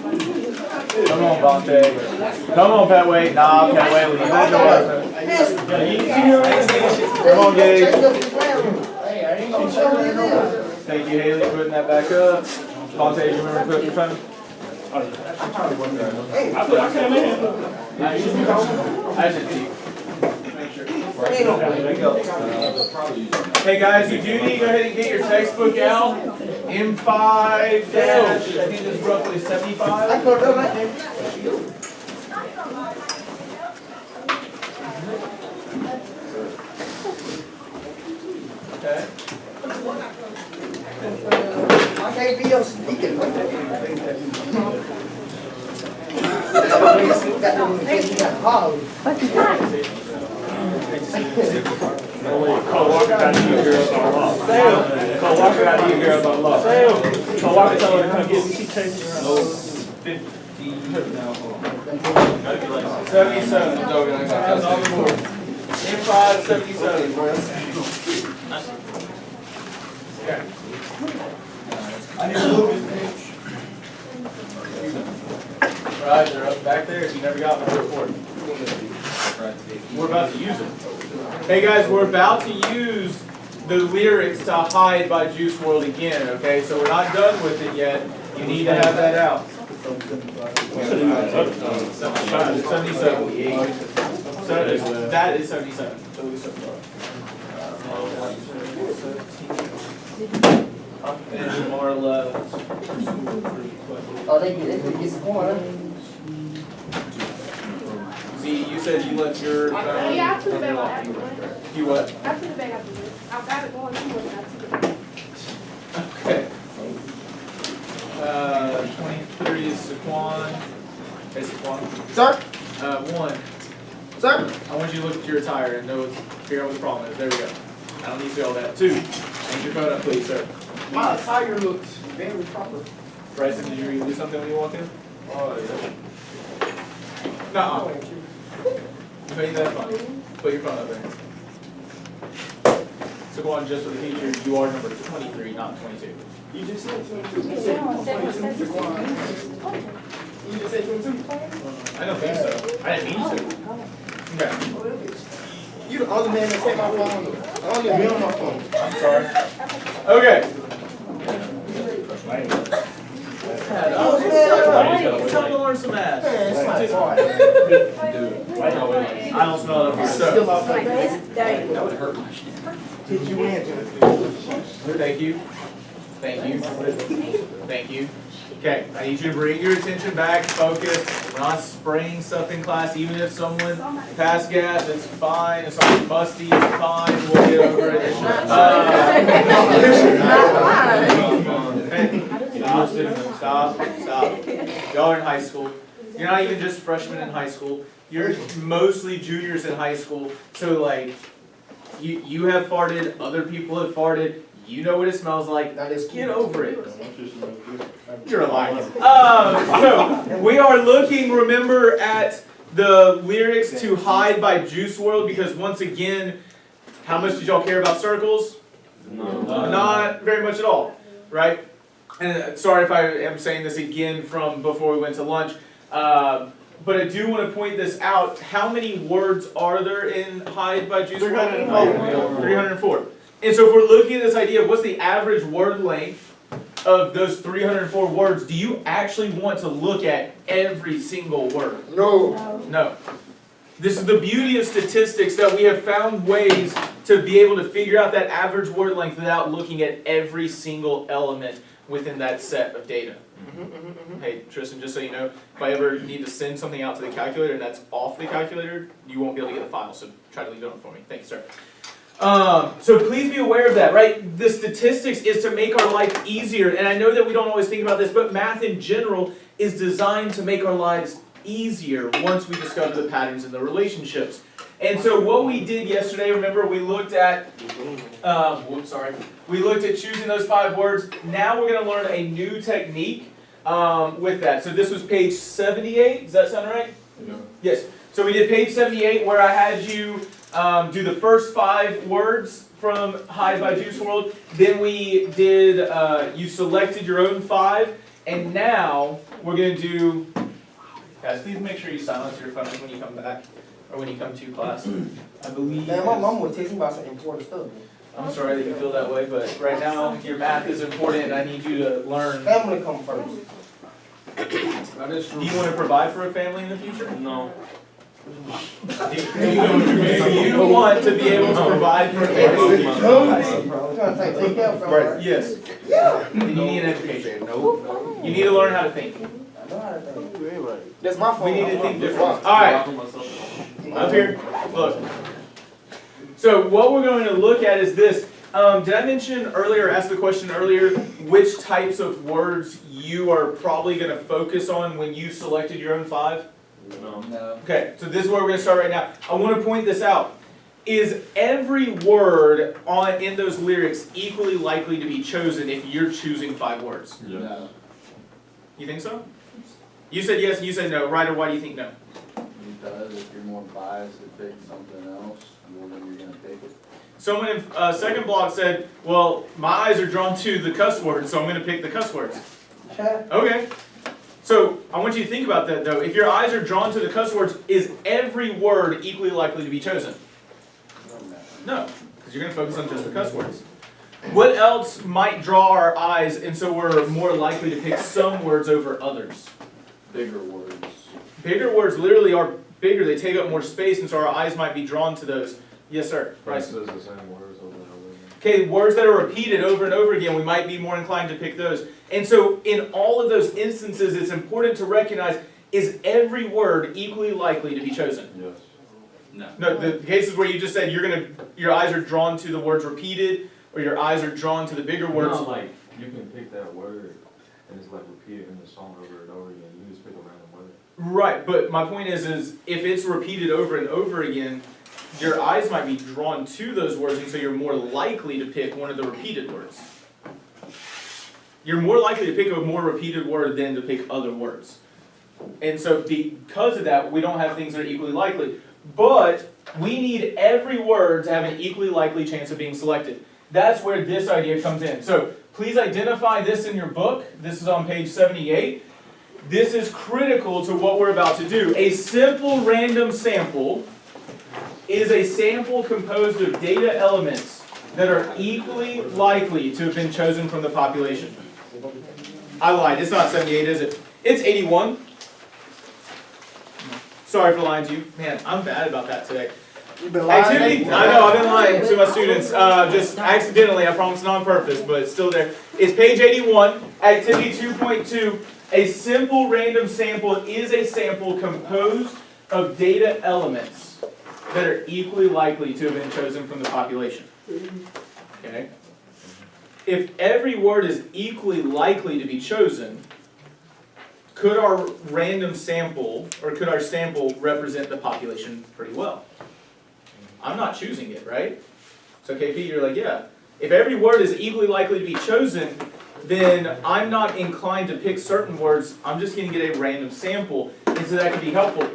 Come on, Vontae. Come on, Petway. Nah, Petway, leave that door. Come on, Gage. Thank you, Haley, putting that back up. Vontae, you remember putting your phone? I should see. Hey guys, you do need to go ahead and get your textbook out. M5 I think it's roughly 75. Okay. I can't be your speaking. Cole Walker got you girls on law. Cole Walker got you girls on law. Cole Walker told her to come get me. She chasing her around. 77. That's on the board. M5 77. Okay. I need a little bit. Right, they're up back there. If you never got my report. We're about to use it. Hey guys, we're about to use the lyrics to Hide by Juice WRLD again, okay? So we're not done with it yet. You need to have that out. 77. So that is 77. And Marla. Oh, they get some more. See, you said you left your. Yeah, I put the bag on afterwards. You what? I put the bag afterwards. I've got it going to work. I took it back. Okay. 23 is Saquon. Hey, Saquon. Sir? 1. Sir? I want you to look at your attire and figure out what the problem is. There we go. I don't need to see all that. 2. Hang your phone up, please, sir. My attire looks very proper. Bryson, did you do something when you walked in? Oh, No. Make that fun. Put your phone up there. Saquon, just for the future, you are number 23, not 22. You just said 22. You just said 22. I don't think so. I didn't mean to. Okay. You the other man that take my phone. I don't get me on my phone. I'm sorry. Okay. It's time to learn some ass. I don't smell it up here. So, That would hurt my shit. Did you answer? thank you. Thank you. Thank you. Okay, I need you to bring your attention back, focus. We're not spraying stuff in class, even if someone passed gas, it's fine. If someone's musty, it's fine. We'll get over it. Stop. Y'all are in high school. You're not even just freshmen in high school. You're mostly juniors in high school. So like, you have farted, other people have farted. You know what it smells like. Get over it. You're a liar. So we are looking, remember, at the lyrics to Hide by Juice WRLD, because once again, how much did y'all care about circles? Not very much at all, right? And sorry if I am saying this again from before we went to lunch, but I do want to point this out. How many words are there in Hide by Juice WRLD? 304. And so if we're looking at this idea of what's the average word length of those 304 words, do you actually want to look at every single word? No. This is the beauty of statistics, that we have found ways to be able to figure out that average word length without looking at every single element within that set of data. Hey, Tristan, just so you know, if I ever need to send something out to the calculator and that's off the calculator, you won't be able to get the file, so try to leave it on for me. Thank you, sir. So please be aware of that, right? The statistics is to make our life easier, and I know that we don't always think about this, but math in general is designed to make our lives easier once we discover the patterns and the relationships. And so what we did yesterday, remember, we looked at, we looked at choosing those 5 words. Now we're going to learn a new technique with that. So this was page 78, does that sound right? Yeah. Yes. So we did page 78 where I had you do the first 5 words from Hide by Juice WRLD. Then we did, you selected your own 5, And now we're gonna do, guys, please make sure you silence your phones when you come back, or when you come to class. I believe. Man, my mom would text me about some important stuff. I'm sorry that you feel that way, but right now your math is important and I need you to learn. Family come first. That is true. Do you want to provide for a family in the future? No. Do you want to be able to provide for a family? I'm trying to take care of family. Yes. Yeah. Then you need an education. You need to learn how to think. I know how to think. That's my fault. We need to think different. Alright, up here, look. So what we're going to look at is this. Did I mention earlier, ask the question earlier, which types of words you are probably going to focus on when you selected your own 5? No. Okay, so this is where we're going to start right now. I want to point this out. Is every word in those lyrics equally likely to be chosen if you're choosing 5 words? No. You think so? You said yes and you said no. Right, or why do you think no? Because if you're more biased to pick something else, more than you're gonna pick it. Someone in second block said, well, my eyes are drawn to the cuss words, so I'm going to pick the cuss words. Okay. So I want you to think about that though. If your eyes are drawn to the cuss words, is every word equally likely to be chosen? No, because you're going to focus on just the cuss words. What else might draw our eyes and so we're more likely to pick some words over others? Bigger words. Bigger words literally are bigger, they take up more space, and so our eyes might be drawn to those. Yes, sir. Bryce says the same words over and over again. Okay, words that are repeated over and over again, we might be more inclined to pick those. And so in all of those instances, it's important to recognize, is every word equally likely to be chosen? Yes. No. No, the cases where you just said your eyes are drawn to the words repeated, or your eyes are drawn to the bigger words. Not like you can pick that word and it's like repeated in the song over and over again. You just pick a random word. Right, but my point is if it's repeated over and over again, your eyes might be drawn to those words, and so you're more likely to pick one of the repeated words. You're more likely to pick a more repeated word than to pick other words. And so because of that, we don't have things that are equally likely. But we need every word to have an equally likely chance of being selected. That's where this idea comes in. So please identify this in your book. This is on page 78. This is critical to what we're about to do. A simple random sample is a sample composed of data elements that are equally likely to have been chosen from the population. I lied. It's not 78, is it? It's 81. Sorry for lying to you. Man, I'm bad about that today. You've been lying. Activity, I know, I've been lying to my students, just accidentally, I promise not on purpose, but it's still there. It's page 81, activity 2.2. A simple random sample is a sample composed of data elements that are equally likely to have been chosen from the population. Okay? If every word is equally likely to be chosen, could our random sample, or could our sample represent the population pretty well? I'm not choosing it, right? So KP, you're like, yeah. If every word is equally likely to be chosen, then I'm not inclined to pick certain words. I'm just going to get a random sample, and so that can be helpful.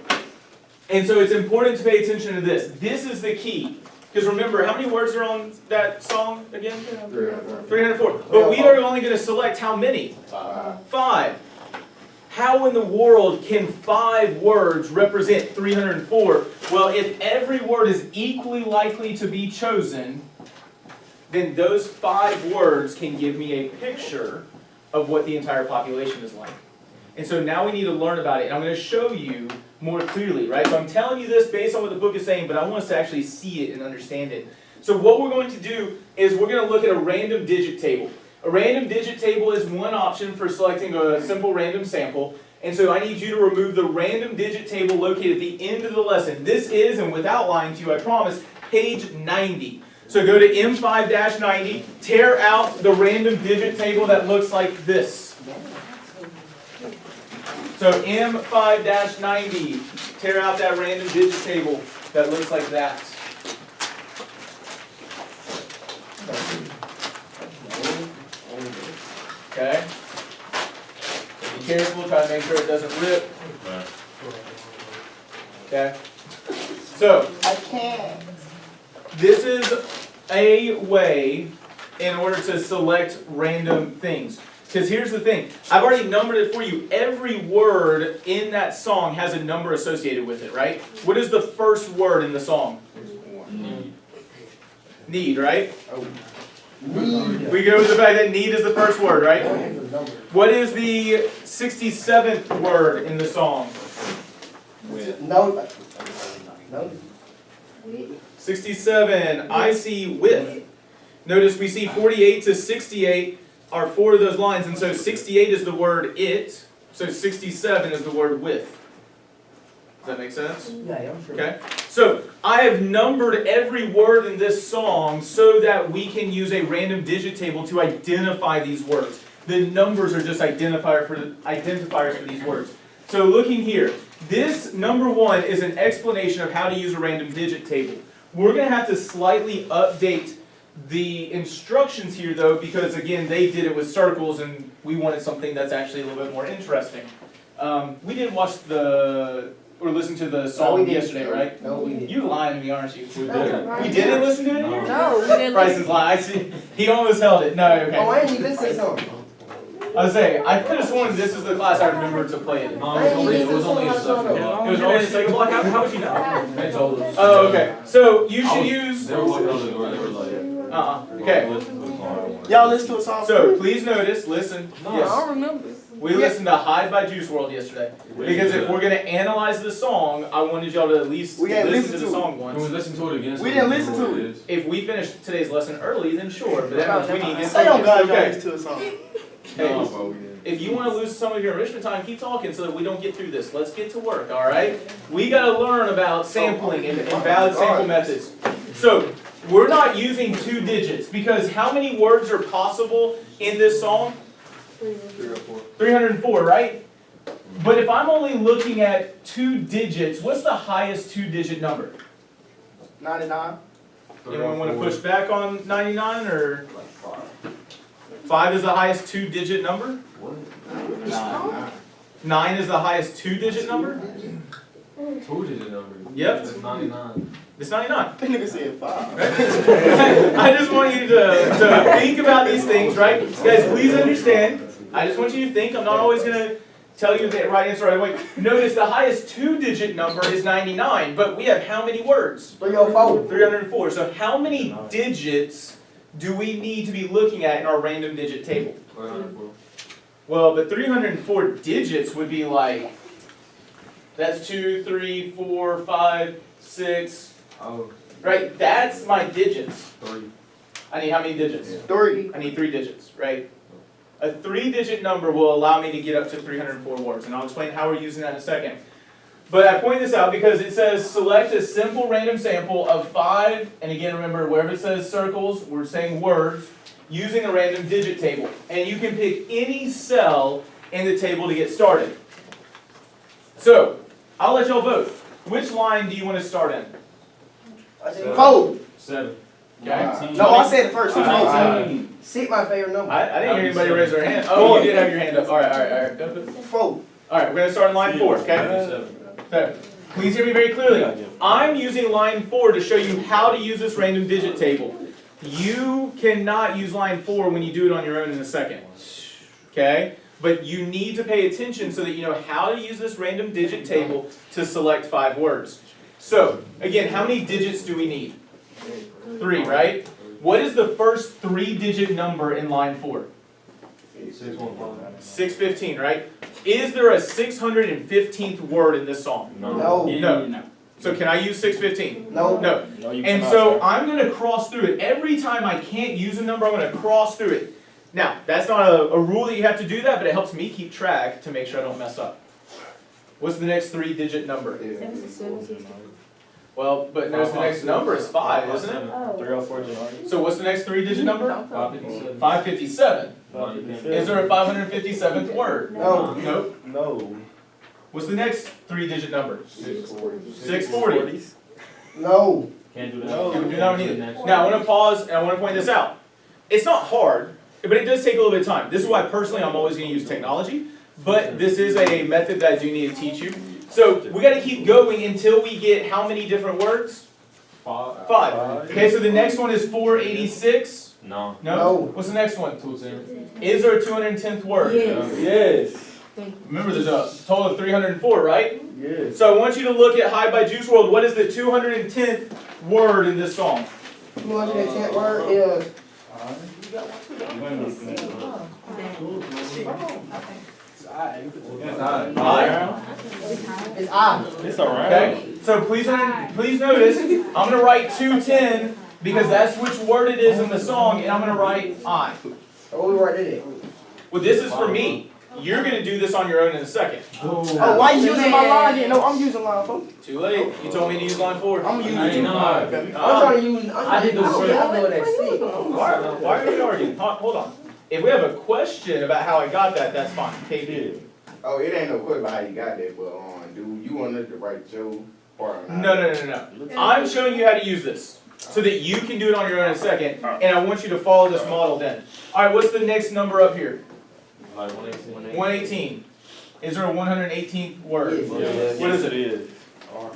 And so it's important to pay attention to this. This is the key. Because remember, how many words are on that song again? 304. But we are only going to select how many? 5. How in the world can 5 words represent 304? Well, if every word is equally likely to be chosen, then those 5 words can give me a picture of what the entire population is like. And so now we need to learn about it. And I'm going to show you more clearly, right? So I'm telling you this based on what the book is saying, but I want us to actually see it and understand it. So what we're going to do is we're going to look at a random digit table. A random digit table is one option for selecting a simple random sample. And so I need you to remove the random digit table located at the end of the lesson. This is, and without lying to you, I promise, page 90. So go to M5-90, tear out the random digit table that looks like this. So M5-90, tear out that random digit table that looks like that. Okay? Be careful, try to make sure it doesn't rip. Okay? So, I can't. this is a way in order to select random things. Because here's the thing, I've already numbered it for you. Every word in that song has a number associated with it, right? What is the first word in the song? Need, right? We go with the fact that need is the first word, right? What is the 67th word in the song? No. 67, I see with. Notice we see 48 to 68 are 4 of those lines, and so 68 is the word it, so 67 is the word with. Does that make sense? Yeah, I'm sure. Okay? So, I have numbered every word in this song so that we can use a random digit table to identify these words. The numbers are just identifiers for these words. So looking here, this number 1 is an explanation of how to use a random digit table. We're going to have to slightly update the instructions here though, because again, they did it with circles and we wanted something that's actually a little bit more interesting. We didn't watch or listen to the song yesterday, right? No, we didn't. You lying to me, aren't you? We did. We didn't listen to it here? No, we didn't. Bryson's lying. I see. He almost held it. No, okay. Oh, I ain't even listen to something. I was saying, I could have sworn this is the class I remember to play it in. No, it was only a second. It was only a second block? How would you know? They told us. Oh, okay. So you should use. They were walking out the door, they were like. Okay. Y'all listen to a song. So please notice, listen. I Yes. don't remember. We listened to Hide by Juice WRLD yesterday. Because if we're going to analyze the song, I wanted y'all to at least We ain't listen to listen the to it. song Can we once. listen to it again? so We didn't know listen what to it it. is? If we finish today's lesson early, then sure. But that means we need to get Say on God, y'all okay. listen to a song. Hey, No, bro, we didn't. if you want to lose some of your enrichment time, keep talking so that we don't get through this. Let's get to work, all right? We got to learn about sampling and valid sample methods. So, we're not using 2 digits because how many words are possible in this song? 3 or 4. 304, right? But if I'm only looking at 2 digits, what's the highest 2-digit number? 99. Anyone want to push back on 99 or 5 is the highest 2-digit number? What? 9 is the highest 2-digit number? 2-digit number. Yep. It's 99. It's 99. That nigga said 5. I just want you to think about these things, right? Guys, please understand. I just want you to think. I'm not always going to tell you the right answer right away. Notice the highest 2-digit number is 99, but we have how many words? 304. 304. So how many digits do we need to be looking at in our random digit table? 404. Well, but 304 digits would be like, that's 2, 3, 4, 5, 6, Oh, right? That's my digits. 3. I need how many digits? 3. I need 3 digits, right? A 3-digit number will allow me to get up to 304 words, and I'll explain how we're using that in a second. But I point this out because it says select a simple random sample of 5, and again remember wherever it says circles, we're saying words, using a random digit table. And you can pick any cell in the table to get started. So, I'll let y'all vote. Which line do you want to start in? 4. 7. Okay. No, I said it first. Alright. 6 my favorite number. I didn't hear anybody raise their hand. Oh, you did have your hand up. Alright. 4. Alright, we're going to start in line 4, okay? 7. Okay. Please hear me very clearly. I'm using line 4 to show you how to use this random digit table. You cannot use line 4 when you do it on your own in a second. Okay? But you need to pay attention so that you know how to use this random digit table to select 5 words. So, again, how many digits do we need? 3, right? What is the first 3-digit number in line 4? 615. 615, right? Is there a 615th word in this song? No. No. So can I use 615? No. No. And so I'm going to cross through it. Every time I can't use a number, I'm going to cross through it. Now, that's not a rule that you have to do that, but it helps me keep track to make sure I don't mess up. What's the next 3-digit number? Well, but notice the next number is 5, isn't it? 304 Janardi. So what's the next 3-digit number? 557. 557. Is there a 557th word? No. Nope. No. What's the next 3-digit number? 640. 640. No. Can't do that. No. Can't do that one either. Now, I want to pause and I want to point this out. It's not hard, but it does take a little bit of time. This is why personally I'm always going to use technology, but this is a method that I do need to teach you. So we got to keep going until we get how many different words? 5. Okay, so the next one is 486. No. No? No. What's the next one? Is there a 210th word? Yes. Remember, there's a total of 304, right? Yes. So I want you to look at High by Juice WRLD. What is the 210th word in this song? 210th word is. I. It's I. It's alright. Okay? So please notice, I'm going to write 210 because that's which word it is in the song, and I'm going to write I. Oh, we right there. Well, this is for me. You're going to do this on your own in a second. Oh, why you using my line then? No, I'm using line 4. Too late. You told me to use line 4. I'm using I ain't know. I'm trying to use. I did the I same. know that shit. Why are you arguing? Hold on. If we have a question about how I got that, that's fine. KP. Oh, it ain't no question about how you got that, but do you want us to write your part? No. I'm showing you how to use this so that you can do it on your own in a second, and I want you to follow this model then. All right, what's the next number up here? Like 118. 118. Is there a 118th word? Yes. What is it? is. Hard.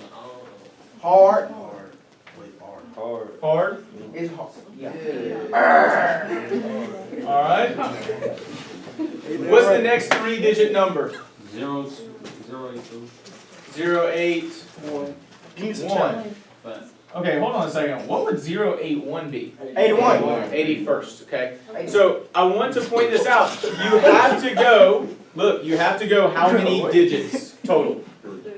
Hard. Hard. It's hard. Yeah. All right. What's the next 3-digit number? 082. 081. Give me some challenge. Okay, hold on a second. What would 081 be? 81. 81st, okay? So I want to point this out. You have to go, look, you have to go how many digits total?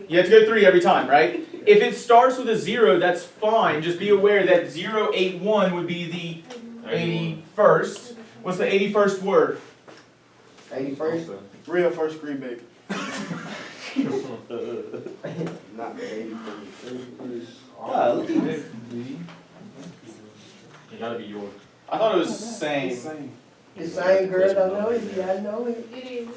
You have to go 3 every time, right? If it starts with a 0, that's fine. Just be aware that 081 would be the 81st. What's the 81st word? 81st. Real first grade baby. Not the 81st. It gotta be yours. I thought it was same. The same girl, I know it. Yeah, I know it. It is.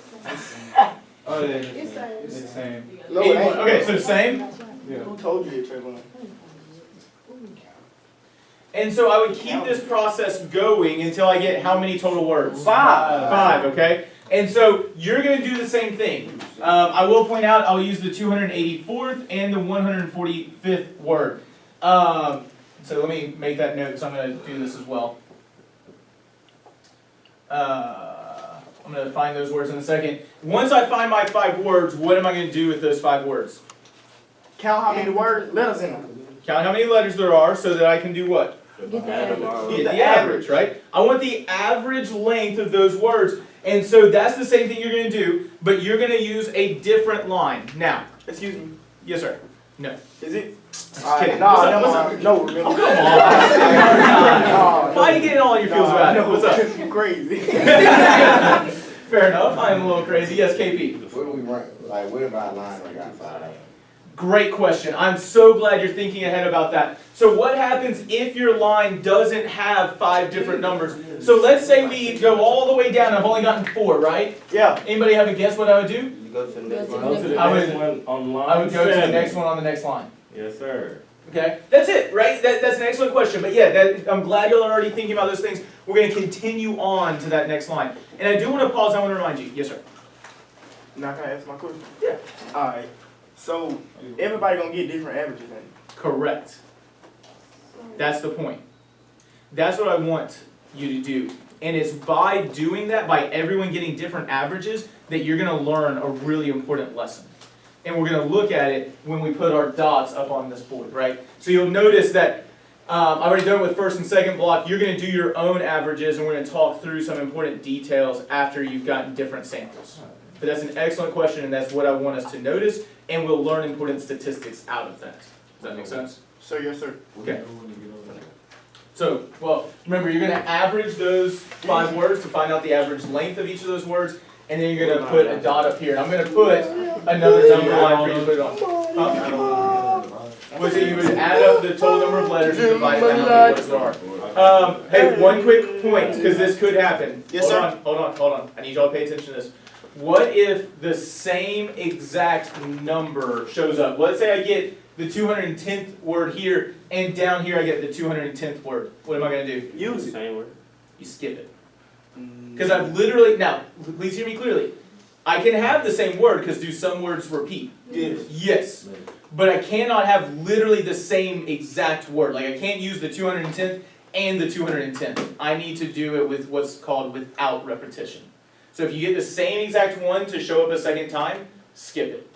Oh, it It's is. same. It's same. No, it ain't. Okay, so same. Who told you it, Trayvon? And so I would keep this process going until I get how many total words? 5. 5, okay? And so you're going to do the same thing. I will point out I'll use the 284th and the 145th word. So let me make that note because I'm going to do this as well. I'm going to find those words in a second. Once I find my 5 words, what am I going to do with those 5 words? Count how many words, letters in them. Count how many letters there are so that I can do what? Get the average, right? I want the average length of those words. And so that's the same thing you're going to do, but you're going to use a different line. Now, Excuse me. yes, sir. No. Is it? Just Alright, kidding. nah, What's up? never What's up? mind. No, remember. Oh, come on. Why are you getting all in your feels about it? What's up? You crazy. Fair enough. I'm a little crazy. Yes, KP. What do we rank? Like, what if our line we got 5? Great question. I'm so glad you're thinking ahead about that. So what happens if your line doesn't have 5 different numbers? So let's say we go all the way down. I've only gotten 4, right? Yeah. Anybody have a guess what I would do? You go to the next one. Go to the I would- next one on line I would go to the 7. next one on the next line. Yes, sir. Okay, that's it, right? That's an excellent question. But yeah, I'm glad you're already thinking about those things. We're going to continue on to that next line. And I do want to pause. I want to remind you. Yes, sir. Now can I ask my question? Yeah. Alright. So everybody gonna get different averages then? Correct. That's the point. That's what I want you to do. And it's by doing that, by everyone getting different averages, that you're going to learn a really important lesson. And we're going to look at it when we put our dots up on this board, right? So you'll notice that I've already done it with first and second block. You're going to do your own averages, and we're going to talk through some important details after you've gotten different samples. But that's an excellent question, and that's what I want us to notice, and we'll learn important statistics out of that. Does that make sense? Sir, yes, sir. Okay. So, well, remember, you're going to average those 5 words to find out the average length of each of those words, and then you're going to put a dot up here. And I'm going to put another number line for you to put it on. Was it you would add up the total number of letters and divide it by how many words there are. Hey, one quick point, because this could happen. Yes, sir. Hold on. I need y'all to pay attention to this. What if the same exact number shows up? Let's say I get the 210th word here, and down here I get the 210th word. What am I going to do? Use it. Same word. You skip it. Because I've literally, now, please hear me clearly. I can have the same word, because do some words repeat? Yes. Yes. But I cannot have literally the same exact word. Like I can't use the 210th and the 210th. I need to do it with what's called without repetition. So if you get the same exact one to show up a second time, skip it.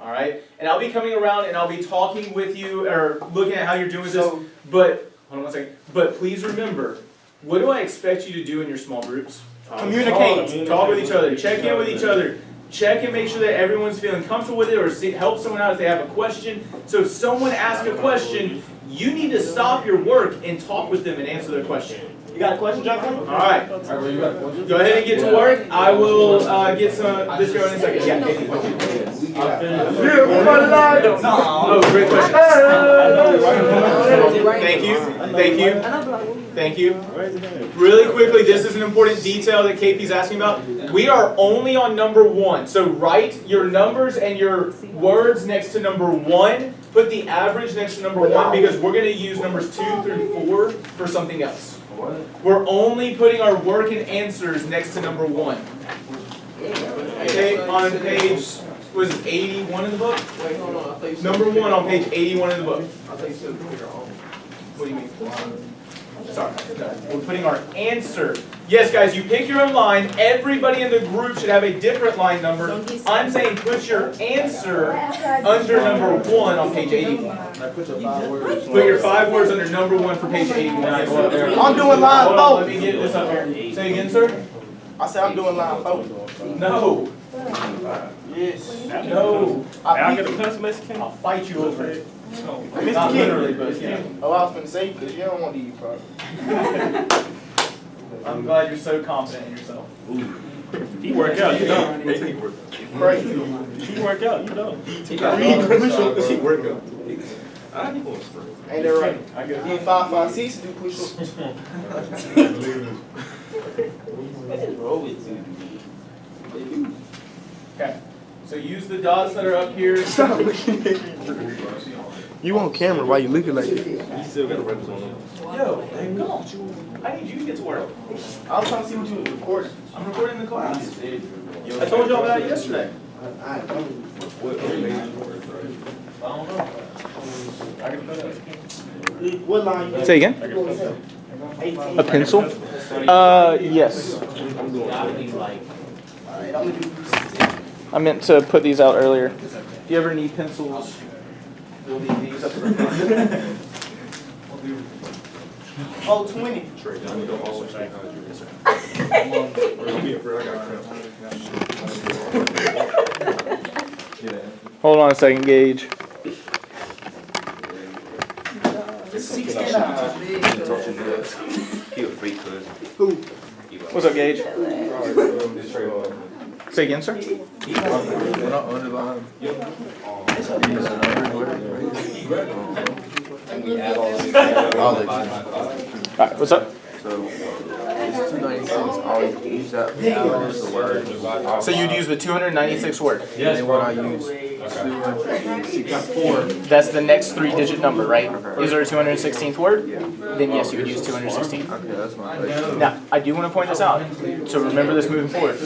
Alright? And I'll be coming around and I'll be talking with you or looking at how you're doing this. But, hold on one second. But please remember, what do I expect you to do in your small groups? Communicate. Talk with each other. Check in with each other. Check and make sure that everyone's feeling comfortable with it or help someone out if they have a question. So if someone asks a question, you need to stop your work and talk with them and answer their question. You got a question, Jacqueline? Alright. Go ahead and get to work. I will get some this girl in a second. Yeah. Oh, great question. Thank you. Thank you. Thank you. Really quickly, this is an important detail that KP's asking about. We are only on number 1. So write your numbers and your words next to number 1. Put the average next to number 1 because we're going to use numbers 2 through 4 for something else. We're only putting our work and answers next to number 1. Okay, on page, was it 81 in the book? Number 1 on page 81 in the book. What do you mean? Sorry, no, we're putting our answer. Yes, guys, you pick your own line. Everybody in the group should have a different line number. I'm saying put your answer under number 1 on page 81. Put your 5 words under number 1 for page 81. I'm doing line Hold on, 4. let me get this up here. Say again, sir? I said I'm doing line 4. No. Yes. No. I'll get a pencil, Mr. King. I'll fight you over it. Mr. Not King. literally, but yeah. Oh, I was finna say, because you don't want to eat probably. I'm glad you're so confident in yourself. He work out, you know. Crazy. He work out, you know. He work out. Ain't that right? I go. You 5, 5, 6 do push-ups. Okay. So use the dots that are up here. Stop looking at me. You on camera while you looking like that. He still got a reps on him. Yo, come on. I need you to get to work. I was trying to see what you was recording. I'm recording the class. I told y'all about it yesterday. I don't. I don't know. I can put it. What line you Say again? 18. A pencil? Yes. I meant to put these out earlier. If you ever need pencils, we'll need these up front. Oh, 20. Hold on a second, Gage. 69. What's up, Gage? Say again, sir? Alright, what's up? So you'd use the 296 word. Yes, That's the next 3-digit number, right? Is there a 216th word? Then yes, you would use 216. Now, I do want to point this out, so remember this moving forward.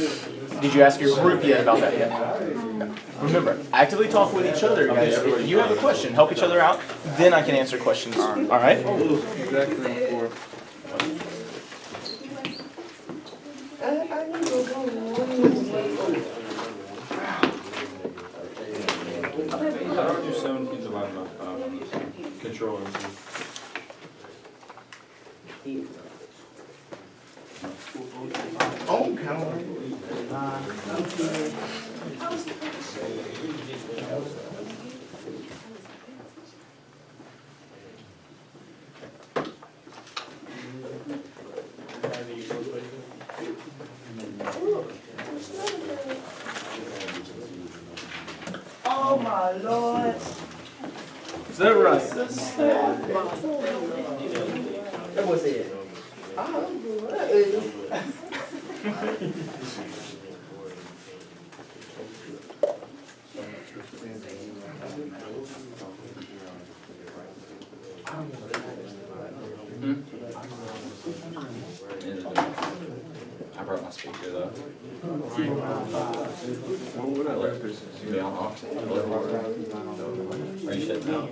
Did you ask your group yet about that yet? No. Remember, actively talk with each other, guys. If you have a question, help each other out, then I can answer questions. Alright? How do I do 17 divided by 5? Control and Oh, count. Oh my Lord. Is that right? That was it. I brought my speaker though. Be on off. Are you sitting out?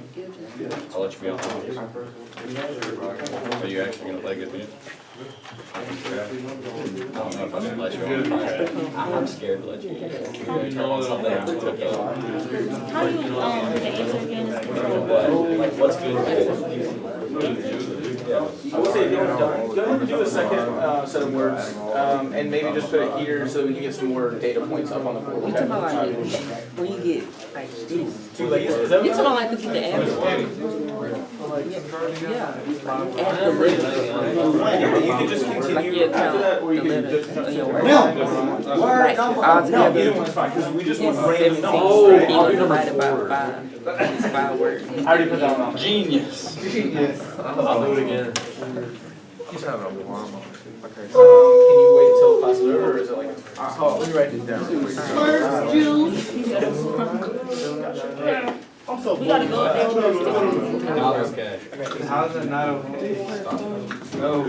I'll let you be on off. Are you actually gonna play good music? I don't know if I should let you on. I'm scared to let you. Turn on something I took up. How do you, the answer again is control. Like, what's good? I will say, go ahead and do a second set of words, and maybe just put it here so that we can get some more data points up on the board. You talking about like when you get like this? Two ladies, is that You what talking about like the average? Yeah. After you can just like continue your after account, that, or you the can letter, just. on your word. No. Like all together. Either one's fine, because we just want It's random 17 numbers, right? equal divided by 5. It's 5 words. I already put that one on. Genius. Genius. I'll do it again. Can you wait till class is over, or is it like? Oh, let me write this down. I'm so We gotta go up there with Dollars cash. How's it not okay? No.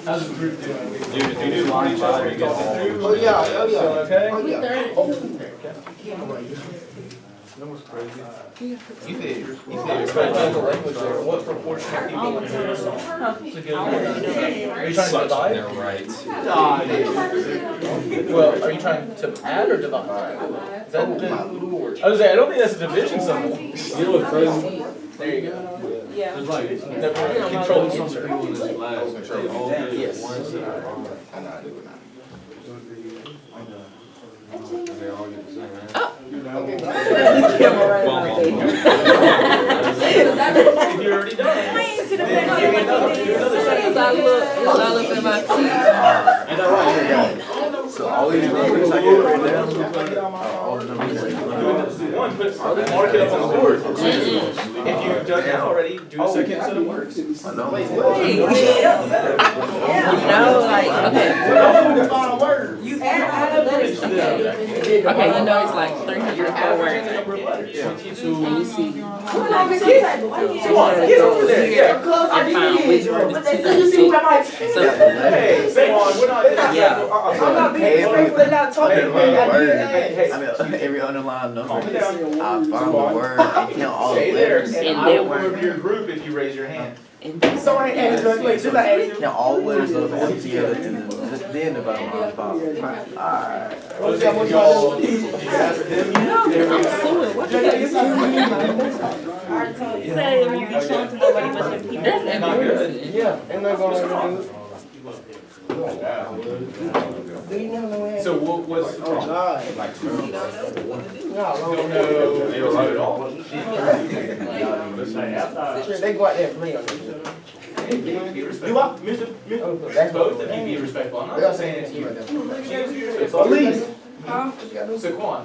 How's the group doing? Dude, if you do line five, you get the Oh, yeah, oh, yeah. Okay? Oh, yeah. You said Respect the language there. What proportion of people? Are you trying to divide? They're right. Well, are you trying to add or divide? Is that the, I was saying, I don't think that's a division symbol. You know what's crazy? There you go. Yeah. There's like, Control some answer. people in this class, they all get Yes. one set wrong. I know I do it now. And they all get the same answer. Camera right on my face. If you're already done. I ain't see the Give me another, do another It's second. all up in my teeth. So all these numbers I get right now, all the numbers. One, mark it up on the board. If you've done that already, do a second set of words. I know. No, like, okay. Okay, you know it's like 304 words. And you see, like, Get over there. here and find which one is 296. So, Hey, say on, we're not. yeah. I'm not being disrespectful, they're not talking. Hey, I mean, every underlying number, I find the word and count all the Stay there, letters. and I will move your group if you raise your hand. So I ain't asking, wait, should I ask? Count all the letters up all together and then divide them by 5. Alright. Did you ask them yet? What you got? You said it won't be shown to nobody but the people. That's embarrassing. And they're going to So what's the problem? God. Don't know at all. They go out there and play on it. Be respectful. Both of you be respectful. I'm not saying it's you. She needs to be respectful. Please. So Quan,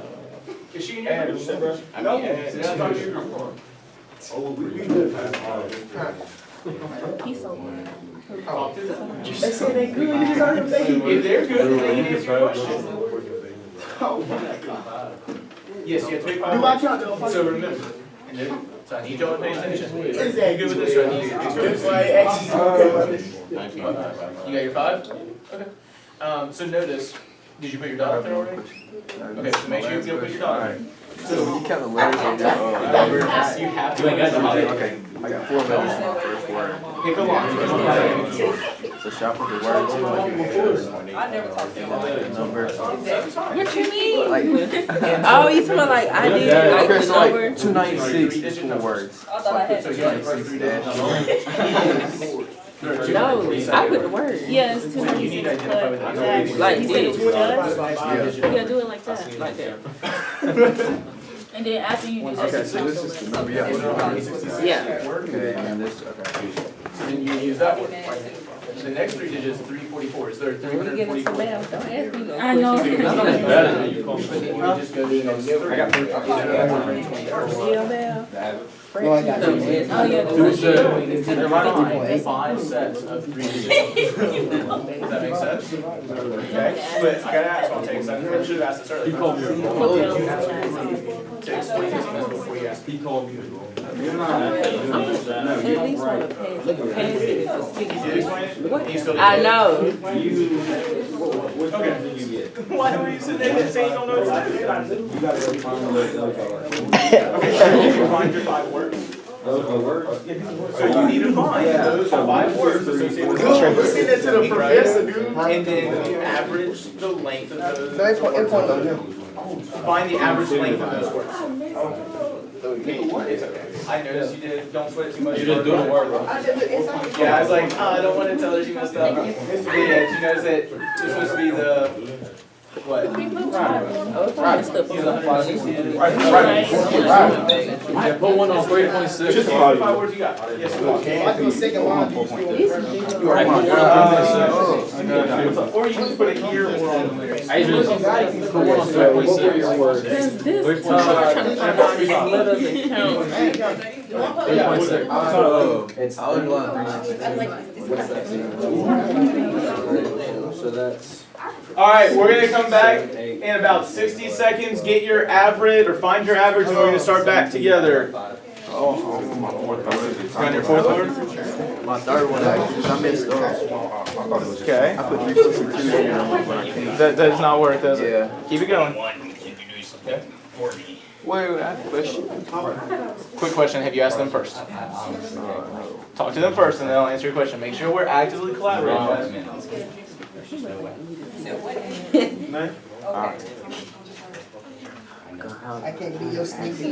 is she in your group? No. He's so Talk to them. They say they good, you just heard them say he If they're good, then they can answer your question. Yes, you have to pay Do I 5 count words. them? So remember, so I need y'all to pay attention. You Exactly. good with this, or I need you to That's experience? why I asked you. You got your 5? Okay. So notice, did you put your dot up there already? Okay, so make sure you go put your dot. So you count the letters right now. You have to. Okay, I got 4 letters in my first word. come on. So shuffle the words in like I never talked to the number. What you mean? Like, Oh, you talking about like I did like okay, the so like number? 296 is 4 words. I thought I had So you got the first 3 dash. No, I put the word. Yeah, it's You need to 296, identify with but that. Like you said it was just, Yeah. yeah, do it like that. Like that. And then after you do Okay, this, so this is the number. Yeah. Yeah. Okay, and this. Okay. So then you use that one. The next 3 digits, 344, is there When we get into 344? math, don't ask me no I know. questions. But then you would just go to the next 3. Yeah, math. No, I got you. oh yeah, They're right on 5 sets of 3 digits. Does that make sense? Okay, but I gotta ask one thing, 'cause I should have asked this earlier. He called me a To explain it to me before you ask. He called me a At least want to pass it. Can you still do I it? know. Why do you sit there and say you don't know exactly? Find your 5 words. So you need to find those 5 words associated with Good, the we send that to the professor, dude. and then average the length of those. No, it point on him. Find the average length of those words. It's okay. I noticed you did. Don't sweat it too much. You didn't do the work. Yeah, I was like, oh, I don't want to tell her she messed up. Yeah, did you notice that it's supposed to be the what? Oh, it's messed up. Put one on 3.6. Just 5 words you got. Yes, I do a second line. or you can put it here or on the lyrics. I just put one on 3.6. Because this, we're trying to find out these letters and count. 3.6. I was lying. So that's. All right, we're gonna come back in about 60 seconds. Get your average or find your average, and we're gonna start back together. Oh, You're on your 4th word. my third one, I messed up. Okay. I put 3.62 in when I came. That does not work, does it? Yeah. Keep it going. Wait, I have a question. Quick question: have you asked them first? Talk to them first, and they'll answer your question. Make sure we're actively collaborating, guys. I can't be your sneaky.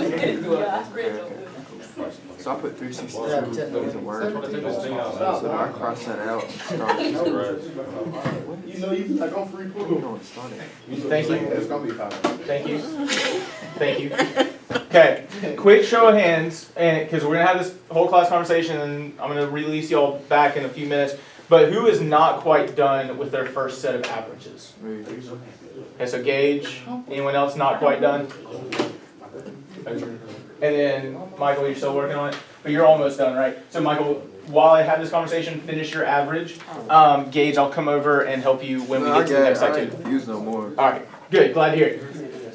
So I put 362 as a word. So I cross that out. You know, you like I'm free You pool. know it started. Thank you. It's gonna be fine. Thank you. Thank you. Okay, quick show of hands, and because we're gonna have this whole class conversation, and I'm gonna release y'all back in a few minutes. But who is not quite done with their first set of averages? Okay, so Gage. Anyone else not quite done? And then Michael, you're still working on it, but you're almost done, right? So Michael, while I have this conversation, finish your average. Gage, I'll come over and help you when we get to the next activity. Use no more. All right, good, glad to hear it.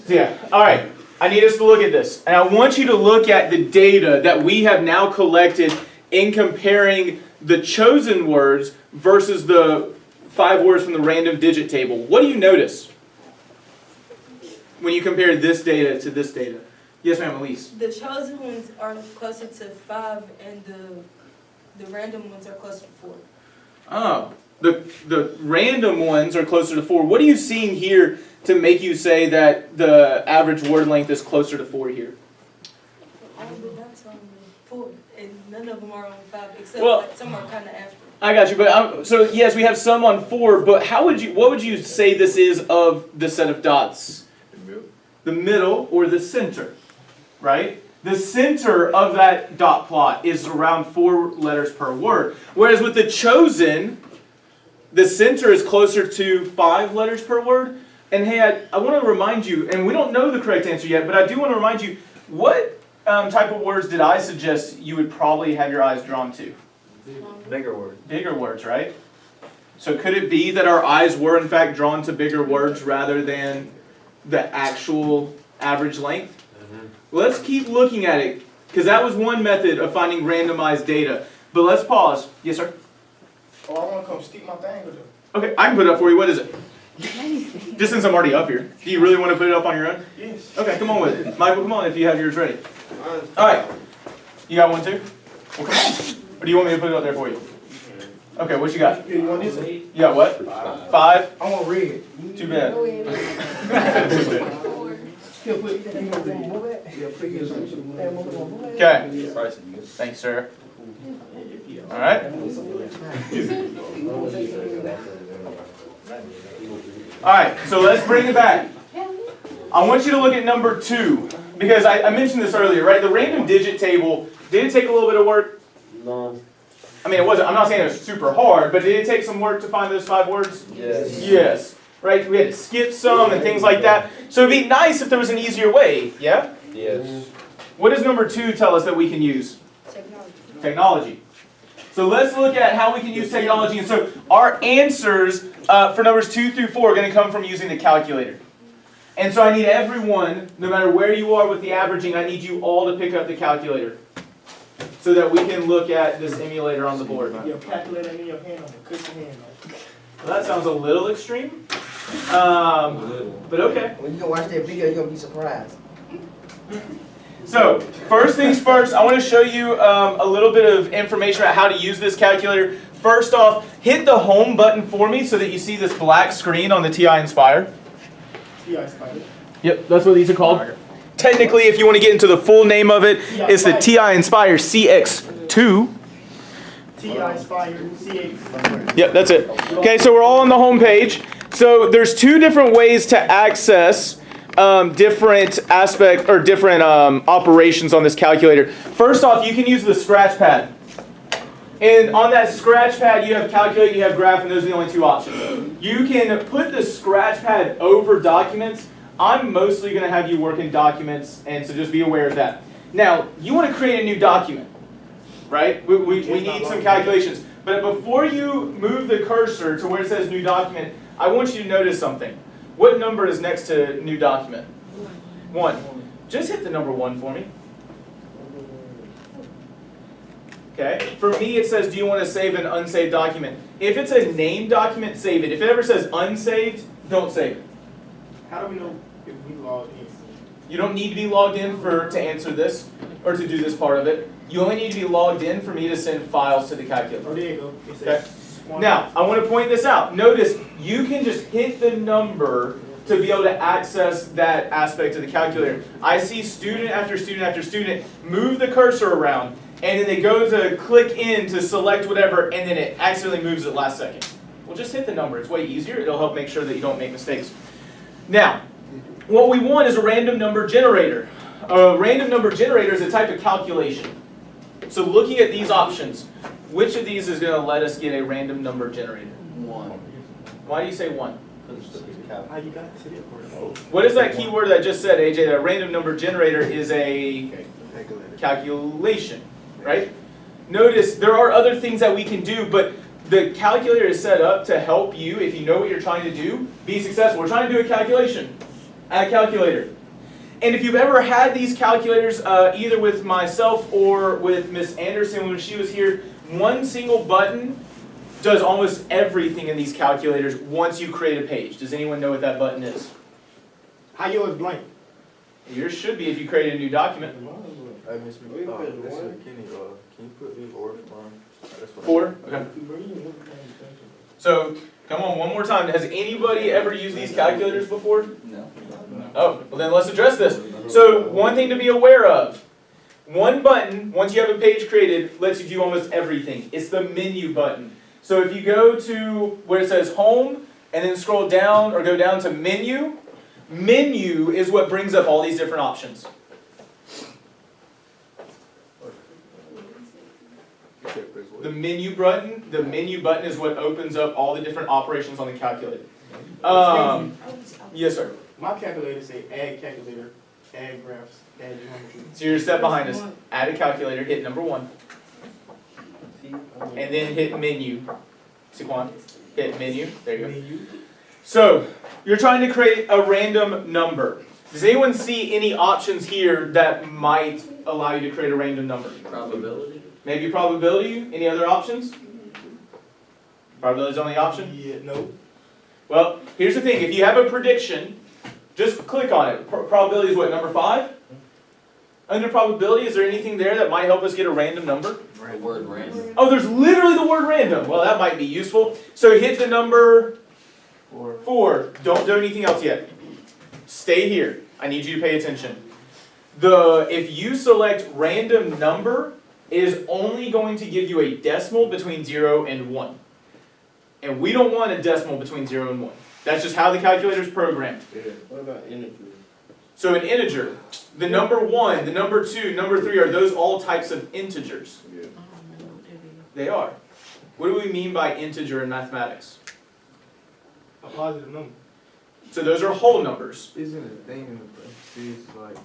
So yeah, all right, I need us to look at this. And I want you to look at the data that we have now collected in comparing the chosen words versus the 5 words from the random digit table. What do you notice when you compare this data to this data? Yes, ma'am, Elise. The chosen ones are closer to 5 and the random ones are closer to 4. Oh, the random ones are closer to 4. What are you seeing here to make you say that the average word length is closer to 4 here? All the dots are on 4, and none of them are on 5, except Well, like some are kind of after. I got you, but so yes, we have some on 4, but what would you say this is of the set of dots? The middle or the center, right? The center of that dot plot is around 4 letters per word. Whereas with the chosen, the center is closer to 5 letters per word. And hey, I want to remind you, and we don't know the correct answer yet, but I do want to remind you, what type of words did I suggest you would probably have your eyes drawn to? Bigger word. Bigger words, right? So could it be that our eyes were in fact drawn to bigger words rather than the actual average length? Let's keep looking at it, because that was one method of finding randomized data. But let's pause. Yes, sir? Oh, I want to come stick my thing with it. Okay, I can put it up for you. What is it? Just since I'm already up here. Do you really want to put it up on your own? Yes. Okay, come on with it. Michael, come on if you have yours ready. Alright. You got one too? Well, come on. Or do you want me to put it up there for you? Okay, what you got? You want this? You got what? 5? I want red. Too bad. Okay. Thanks, sir. Alright. Alright, so let's bring it back. I want you to look at number 2. Because I mentioned this earlier, right? The random digit table, did it take a little bit of work? No. I mean, it wasn't, I'm not saying it was super hard, but did it take some work to find those 5 words? Yes. Yes. Right? We had to skip some and things like that. So it'd be nice if there was an easier way, yeah? Yes. What does number 2 tell us that we can use? Technology. Technology. So let's look at how we can use technology. And so our answers for numbers 2 through 4 are going to come from using the calculator. And so I need everyone, no matter where you are with the averaging, I need you all to pick up the calculator. so that we can look at this emulator on the board. Your calculator in your hand, I'm gonna cut your hand off. Well, that sounds a little extreme, but okay. When you go watch that video, you're gonna be surprised. So, first things first, I want to show you a little bit of information about how to use this calculator. First off, hit the home button for me so that you see this black screen on the TI Inspire. TI Spider. Yep, that's what these are called. Technically, if you want to get into the full name of it, it's the TI Inspire CX2. TI Spider CX. Yep, that's it. Okay, so we're all on the home page. So there's two different ways to access different aspect or different operations on this calculator. First off, you can use the scratch pad. And on that scratch pad, you have calculate, you have graph, and those are the only two options. You can put the scratch pad over documents. I'm mostly going to have you work in documents, and so just be aware of that. Now, you want to create a new document, right? We need some calculations. But before you move the cursor to where it says new document, I want you to notice something. What number is next to new document? 1. Just hit the number 1 for me. Okay. For me, it says, do you want to save an unsaved document? If it's a named document, save it. If it ever says unsaved, don't save it. How do we know if we logged in? You don't need to be logged in to answer this or to do this part of it. You only need to be logged in for me to send files to the calculator. Oh, there you go. It Okay. says Now, I want to point this out. Notice, you can just hit the number to be able to access that aspect of the calculator. I see student after student after student move the cursor around, and then they go to click in to select whatever, and then it accidentally moves at last second. Well, just hit the number. It's way easier. It'll help make sure that you don't make mistakes. Now, what we want is a random number generator. A random number generator is a type of calculation. So looking at these options, which of these is going to let us get a random number generator? 1. Why do you say 1? how you got to it. What is that keyword that I just said, AJ? That a random number generator is a calculation, right? Notice there are other things that we can do, but the calculator is set up to help you, if you know what you're trying to do, be successful. We're trying to do a calculation. Add a calculator. And if you've ever had these calculators, either with myself or with Miss Anderson when she was here, one single button does almost everything in these calculators once you create a page. Does anyone know what that button is? How yours blank? Yours should be if you create a new document. Hey, Miss McKinney, can you put these orders on? 4? Okay. So, come on, one more time. Has anybody ever used these calculators before? No. Oh, well then let's address this. So, one thing to be aware of. One button, once you have a page created, lets you do almost everything. It's the menu button. So if you go to where it says home, and then scroll down or go down to menu, menu is what brings up all these different options. The menu button is what opens up all the different operations on the calculator. Yes, sir. My calculator say add calculator, add graphs, add geometry. So you're a step behind us. Add a calculator, hit number 1. And then hit menu. Saquon, hit menu. There you go. So, you're trying to create a random number. Does anyone see any options here that might allow you to create a random number? Probability? Maybe probability? Any other options? Probability is the only option? Yeah, no. Well, here's the thing. If you have a prediction, just click on it. Probability is what, number 5? Under probability, is there anything there that might help us get a random number? The word random. Oh, there's literally the word random. Well, that might be useful. So hit the number 4. Don't do anything else yet. Stay here. I need you to pay attention. If you select random number, it is only going to give you a decimal between 0 and 1. And we don't want a decimal between 0 and 1. That's just how the calculator is programmed. Yeah. What about integer? So an integer, the number 1, the number 2, number 3, are those all types of integers? Yeah. They are. What do we mean by integer in mathematics? A positive number. So those are whole numbers. Isn't a thing in the parentheses like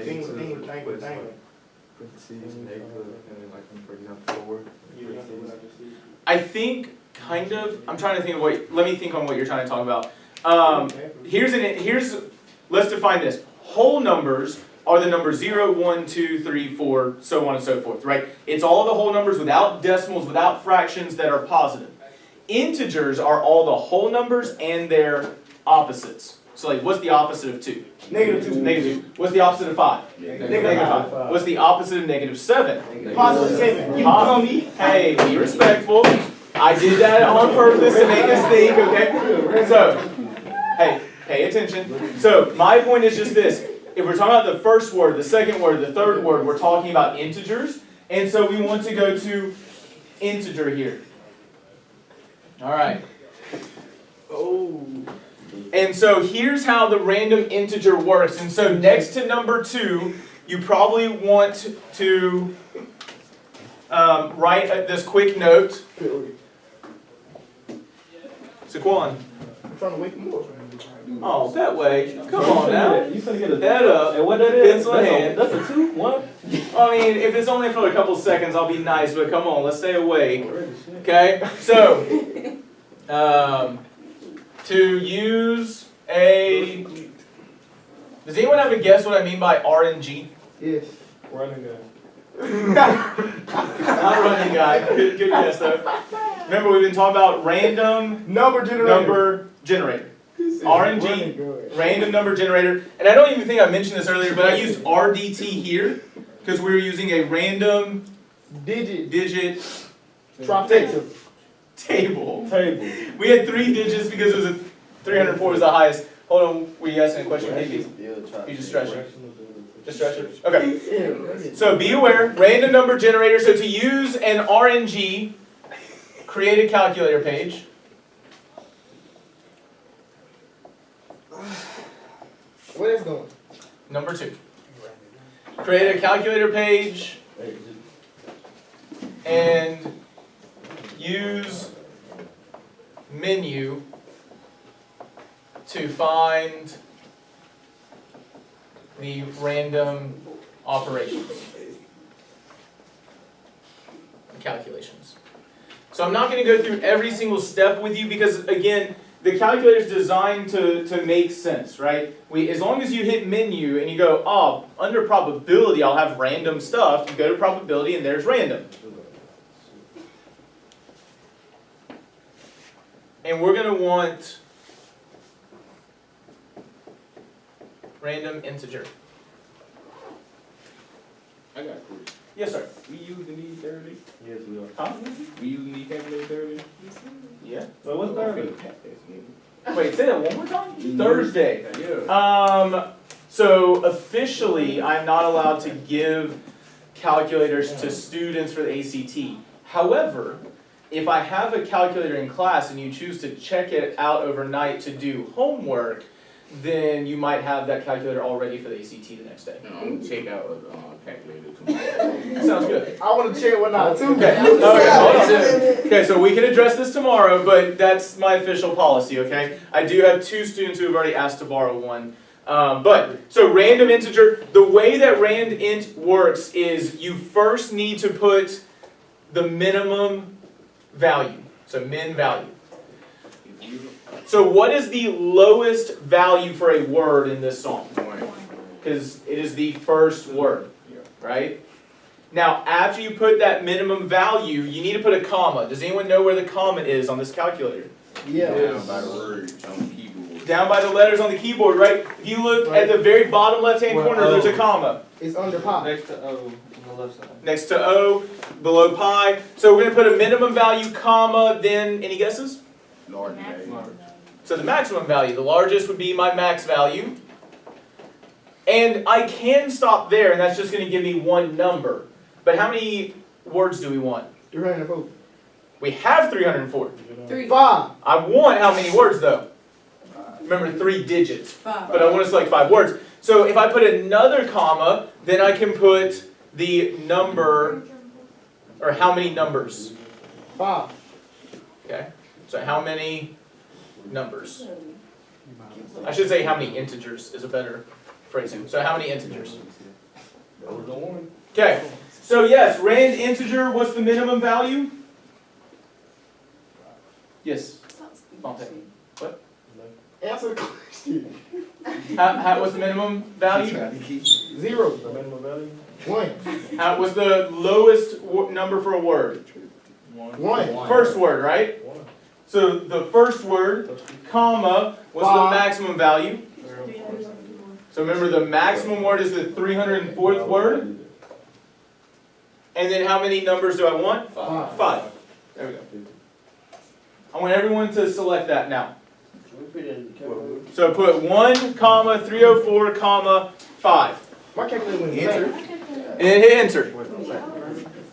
Thing with negative, thing but with it's thing. like parentheses, negative, and then like, for example, forward, parentheses. I think, kind of, I'm trying to think of let me think on what you're trying to talk about. Let's define this. Whole numbers are the numbers 0, 1, 2, 3, 4, so on and so forth, right? It's all the whole numbers without decimals, without fractions that are positive. Integers are all the whole numbers and their opposites. So like, what's the opposite of 2? -2. Negative 2. What's the opposite of 5? Negative 5. What's the opposite of negative 7? Positive 7. You Huh? dummy. Hey, be respectful. I did that on purpose to make us think, okay? So, hey, pay attention. So, my point is just this. If we're talking about the first word, the second word, the third word, we're talking about integers. And so we want to go to integer here. All right. Oh. And so here's how the random integer works. And so next to number 2, you probably want to write this quick note. Saquon. I'm trying to wake him up. Oh, that way. Come on now. You finna get a Head up. And what that is? Pencil in hand. That's a 2? What? I mean, if it's only for a couple seconds, I'll be nice, but come on, let's stay awake. Okay? So, to use a... Does anyone have a guess what I mean by RNG? Yes. Running guy. Not running guy. Good guess, though. Remember, we've been talking about random Number generator. number generator. RNG, random number generator. And I don't even think I mentioned this earlier, but I used RDT here because we were using a random digit Trifecta. table. We had 3 digits because it was 304 was the highest. Hold on, were you asking a question, Katie? You just stretch it. Just stretch it. Okay. So be aware, random number generator. So to use an RNG, create a calculator page. Where that's going? Number 2. Create a calculator page and use menu to find the random operations, calculations. So I'm not going to go through every single step with you because, again, the calculator is designed to make sense, right? As long as you hit menu and you go, oh, under probability I'll have random stuff, you go to probability and there's random. And we're going to want random integer. I got a question. Yes, sir. We use the need 30? Yes, we are. Huh? We use the need calculator 30? Yeah. So what's 30? Wait, say that one more time? Thursday. Yeah. So officially, I'm not allowed to give calculators to students for the ACT. However, if I have a calculator in class and you choose to check it out overnight to do homework, then you might have that calculator all ready for the ACT the next day. I'm gonna check out a calculator tomorrow. Sounds good. I want to check one out too. Okay. Hold on. Okay, so we can address this tomorrow, but that's my official policy, okay? I do have 2 students who have already asked to borrow one. So random integer, the way that randint works is you first need to put the minimum value, so min value. So what is the lowest value for a word in this song? Because it is the first word, right? Now, after you put that minimum value, you need to put a comma. Does anyone know where the comma is on this calculator? Yeah. Down by the words on the keyboard. Down by the letters on the keyboard, right? If you look at the very bottom left-hand corner, there's a comma. It's under pi. Next to O on the left side. Next to O, below pi. So we're going to put a minimum value, comma, then, any guesses? Large day. So the maximum value, the largest would be my max value. And I can stop there, and that's just going to give me one number. But how many words do we want? 304. We have 304. 3. 5. I want how many words, though? Remember, 3 digits. 5. But I want to select 5 words. So if I put another comma, then I can put the number, or how many numbers. 5. Okay? So how many numbers? I should say how many integers is a better phrasing. So how many integers? Okay. So yes, rand integer, what's the minimum value? Yes. What? Answer the question. What's the minimum value? 0. The minimum value. 1. What's the lowest number for a word? 1. First word, right? So the first word, comma, what's the maximum value? So remember, the maximum word is the 304th word. And then how many numbers do I want? 5. There we go. I want everyone to select that now. So put 1, comma, 304, comma, 5. My calculator went enter. And then hit enter.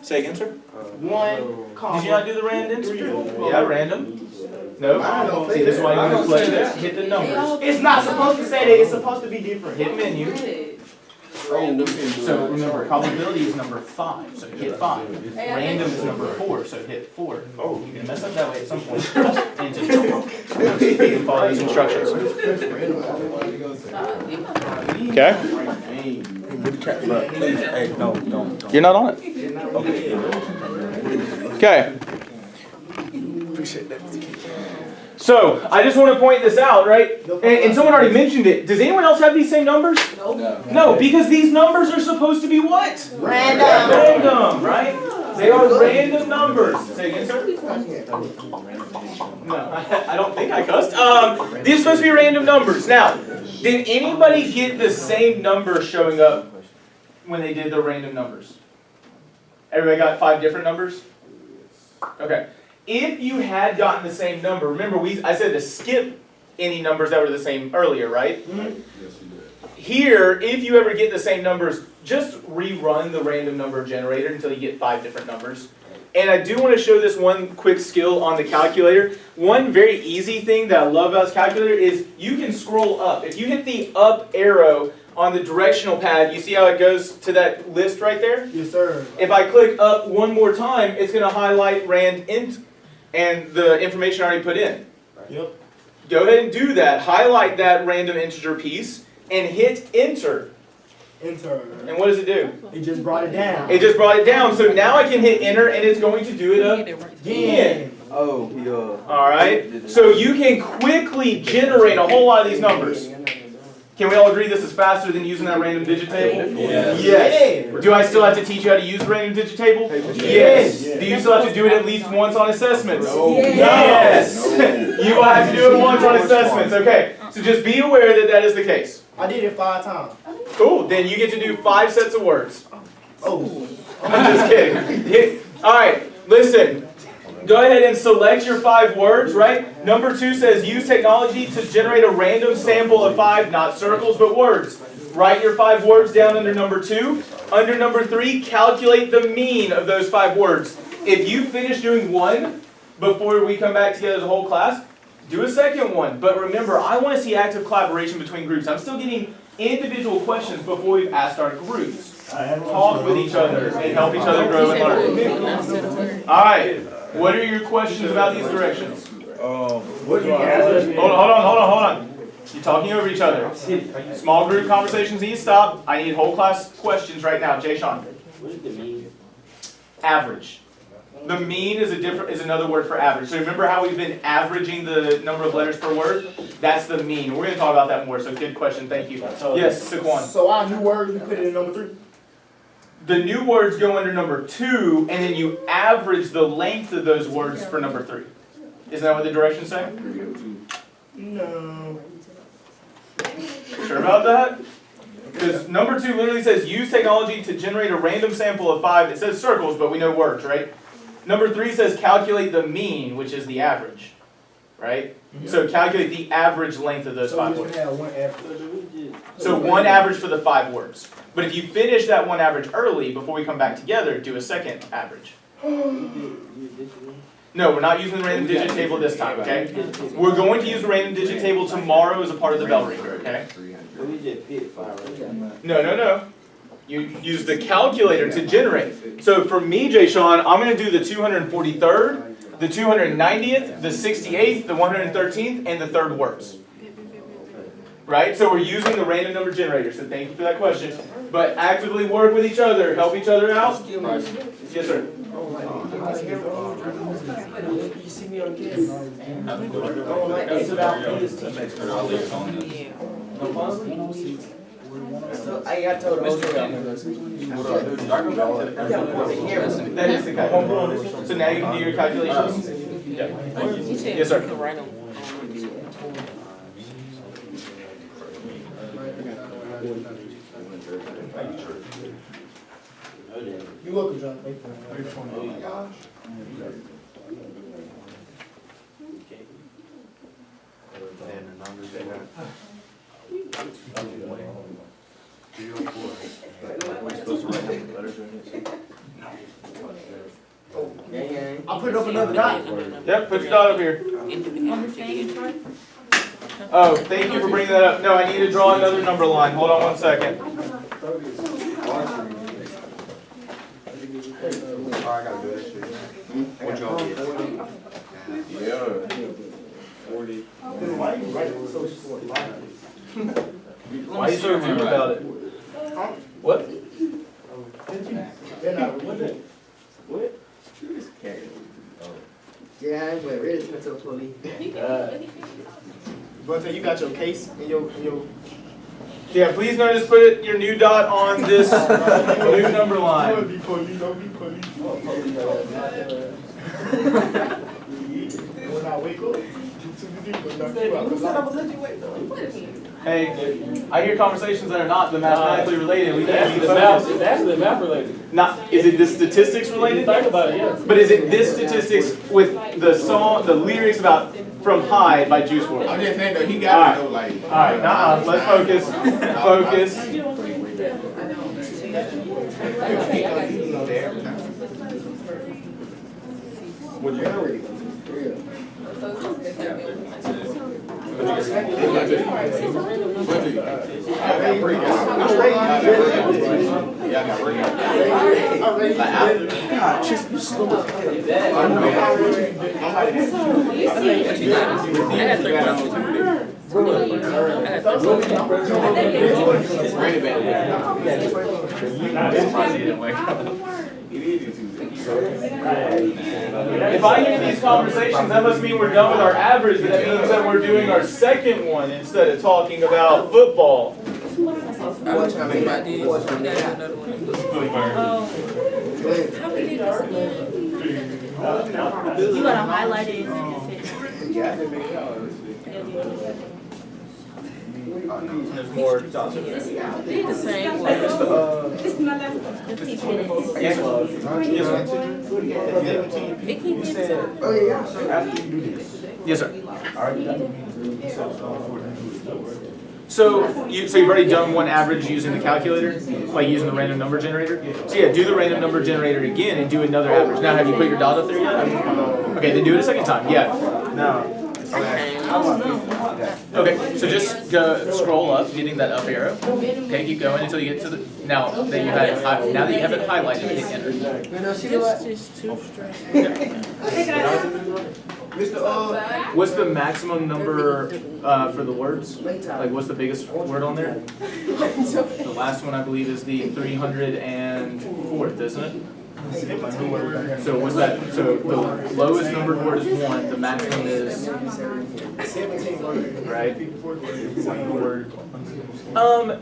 Say again, sir? 1, comma. Did you not do the random integer? Yeah, random. No. See, this is why you want to select this. Hit the numbers. It's not supposed to say that, it's supposed to be different. Hit menu. So remember, probability is number 5, so hit 5. Random is number 4, so hit 4. Oh, you're gonna mess up that way at some point. And just you can follow these instructions. Okay. Hey, no, don't. You're not on it. Okay. Appreciate that. So I just want to point this out, right? And someone already mentioned it. Does anyone else have these same numbers? No, because these numbers are supposed to be what? Random, right? They are random numbers. Say again, sir? No, I don't think I cussed. These are supposed to be random numbers. Now, did anybody get the same number showing up when they did the random numbers? Everybody got 5 different numbers? Okay. If you had gotten the same number, remember I said to skip any numbers that were the same earlier, right? Yes, you did. Here, if you ever get the same numbers, just rerun the random number generator until you get 5 different numbers. And I do want to show this one quick skill on the calculator. One very easy thing that I love about this calculator is you can scroll up. If you hit the up arrow on the directional pad, you see how it goes to that list right there? Yes, sir. If I click up one more time, it's going to highlight rand int and the information I already put in. Yep. Go ahead and do that. Highlight that random integer piece and hit enter. Enter. And what does it do? It just brought it down. It just brought it down. So now I can hit enter and it's going to do it again. Oh, yeah. Alright? So you can quickly generate a whole lot of these numbers. Can we all agree this is faster than using that random digit table? Yes. Yes. Do I still have to teach you how to use the random digit table? Yes. Do you still have to do it at least once on assessments? Yes. You will have to do it once on assessments. Okay. So just be aware that that is the case. I did it 5 times. Cool. Then you get to do 5 sets of words. Oh. I'm just kidding. Alright. Listen. Go ahead and select your 5 words, right? Number 2 says use technology to generate a random sample of 5, not circles, but words. Write your 5 words down under number 2. Under number 3, calculate the mean of those 5 words. If you finish doing 1 before we come back together as a whole class, do a second one. But remember, I want to see active collaboration between groups. I'm still getting individual questions before we've asked our groups. Talk with each other and help each other grow and learn. Alright. What are your questions about these directions? What do you Hold on. You're talking over each other. Small group conversations need to stop. I need whole class questions right now. Jay Sean. What is the mean? Average. The mean is another word for average. So remember how we've been averaging the number of letters per word? That's the mean. We're going to talk about that more. So good question. Thank you. Yes, Saquon. So our new word, we put it in number 3? The new words go under number 2, and then you average the length of those words for number 3. Isn't that what the directions say? No. Sure about that? Because number 2 literally says use technology to generate a random sample of 5. It says circles, but we know words, right? Number 3 says calculate the mean, which is the average, right? So calculate the average length of those 5 words. Have 1 average. So 1 average for the 5 words. But if you finish that 1 average early, before we come back together, do a second average. No, we're not using the random digit table this time, okay? We're going to use the random digit table tomorrow as a part of the bell ringer, okay? No. You use the calculator to generate. So for me, Jay Sean, I'm going to do the 243rd, the 290th, the 68th, the 113th, and the 3rd words. Right? So we're using the random number generator, so thank you for that question. But actively work with each other, help each other out. Yes, sir. You see me on camera. I don't like this about this teacher. I got told the whole story. I'm gonna go see. That is the calculation. So now you can do your calculations? You said Yes, sir. the random. You welcome, John. I'll put up another dot. Yep, put your dot up here. On the same chart? Oh, thank you for bringing that up. No, I need to draw another number line. Hold on one second. Why you writing so short? Why are you so rude about it? What? Then I would. Yeah, I ain't ready to tell police. But you got your case and your. Yeah, please notice, put your new dot on this new number line. Don't be police, don't be police. When I wake up, Hey, I hear conversations that are not the mathematically related. We can't be the It's actually math related. Not, is it the statistics related? Think about it, yes. But is it this statistics with the song, the lyrics about From High by Juice WRLD? I'm just saying though, he got to know like. Alright, let's focus. Focus. Would you already? If I hear these conversations, that must mean we're done with our average, but that means that we're doing our second one instead of talking about football. You gotta highlight it and then just hit. There's more dots. The same way. Just keep hitting it. Yes, It keeps hitting. Oh, yeah. yes, sir. So you've already done one average using the calculator, like using the random number generator? So yeah, do the random number generator again and do another average. Now, have you put your dot up there yet? Okay, then do it a second time, yeah. No. Okay, so just go, scroll up, hitting that up arrow. Okay, keep going until you get to the, now that you have it highlighted, hit enter. It's just too straight. What's the maximum number for the words? Like, what's the biggest word on there? The last one, I believe, is the 304th, isn't it? So what's that? So the lowest numbered word is 1. The maximum is 17 words. right.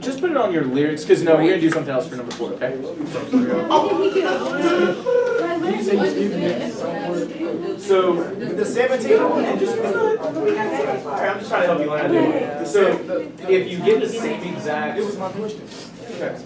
Just put it on your lyrics, because no, we're gonna do something else for number 4. Okay. So The 17 one and just. I'm just trying to help you learn. So if you get the same exact, It was my question. okay.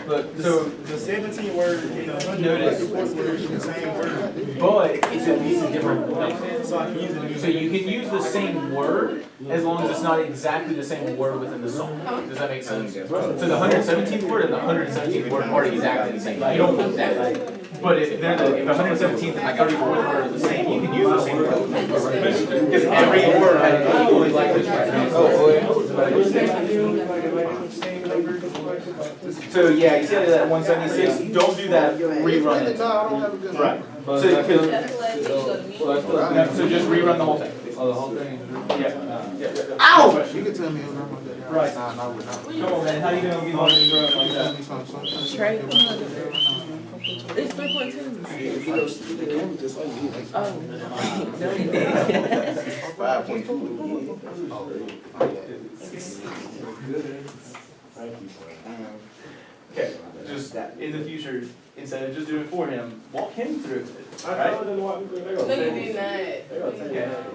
Look, so the 17 word and the 144th word is the same word. But it's at least a different place. So I can use it. So you can use the same word as long as it's not exactly the same word within the song. Does that make sense? So the 117th word and the 117th word are exactly the same. You don't put that. But if they're if the 117th and the 34th word are the same, you can use the same word. Because every word has an equally likely So yeah, you said that 176. Don't do that. Rerun it. Right. So just rerun the whole thing. Oh, the whole thing? Yeah. Ow! You can tell me when I'm on that. Right. Nah, we're not. Come on, man. How you gonna be learning like that? Straight. It's 3.2. Oh, no, he did. 5.2. Okay, just in the future, instead of just doing it for him, walk him through it, alright? Okay,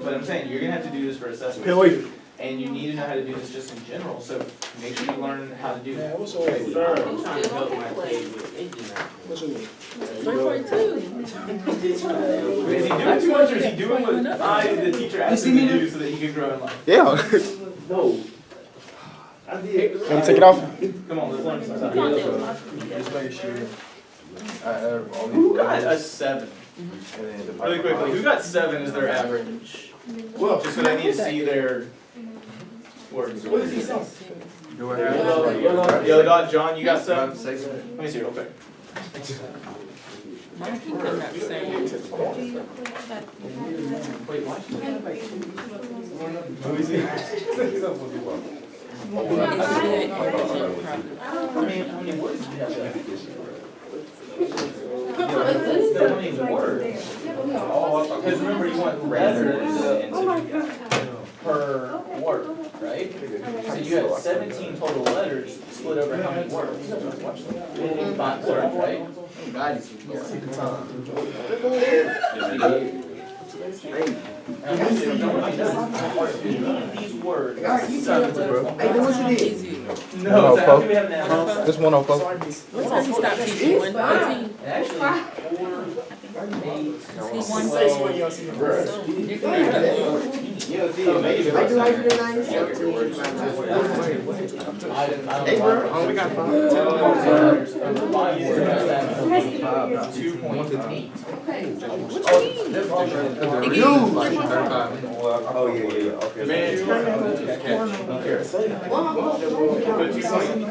but I'm saying, you're gonna have to do this for assessment. And you need to know how to do this just in general, so make sure you learn how to do that. What's your name, sir? 3.2. Is he doing too much, or is he doing what the teacher asked him to do so that he could grow in life? Yeah. No. Let me take it off. Come on, let's learn some stuff. Just making sure. Who got a 7? Really quickly, who got 7 as their average? Well, just because I need to see their words. What is he saying? The other guy, John, you got 7? Let me see real quick. Mine keep coming out the same. Wait, watch. How many words do you have? How many words? Because remember, you want letters per word, right? So you have 17 total letters split over how many words? 5 words, right? These words. No, so how do we have now? This 104. What time he stopped teaching? 1:15? Actually, 4, 8, He's 1:16. Hey, bro. We got 5. 2.8. Oh, yeah, okay.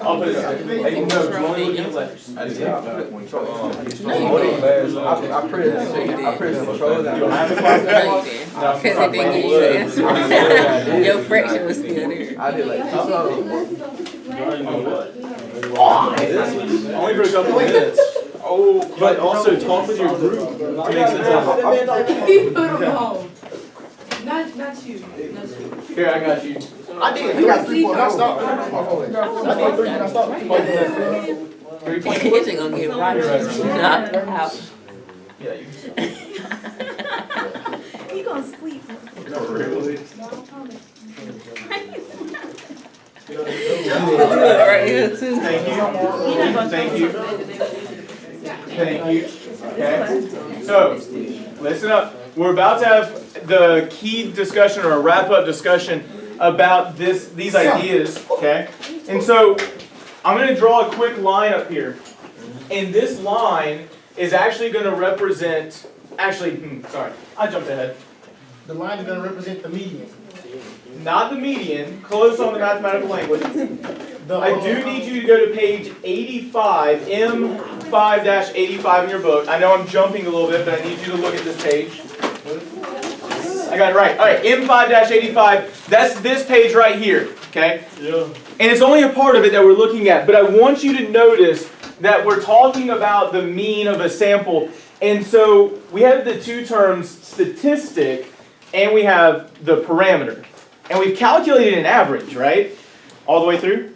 I'll put it up. Hey, no, you only look at letters. I pressed control that. You don't have to class that? No, you didn't. Because it didn't give you the answer. Your fraction was still there. I did like Only for a couple of minutes. Oh, but also talk with your group to make sense of He put him home. Not you. it. Here, I got you. I did. You got 3 points. I stopped. I did 3 and I stopped. 3 points. It's just gonna get right. Knocked out. Yeah, you You gonna sleep. No, really. Right here too. Thank you. Thank you. Okay. So, listen up. We're about to have the key discussion or a wrap-up discussion about these ideas. Okay. And so, I'm going to draw a quick line up here, and this line is actually going to represent. Sorry, I jumped ahead. The line is going to represent the median. Not the median, close on the mathematical language. I do need you to go to page 85, M5-85 in your book. I know I'm jumping a little bit, but I need you to look at this page. I got it right. All right, M5-85, that's this page right here, okay? Yeah. And it's only a part of it that we're looking at, but I want you to notice that we're talking about the mean of a sample. And so we have the two terms, statistic, and we have the parameter. And we've calculated an average, right? All the way through?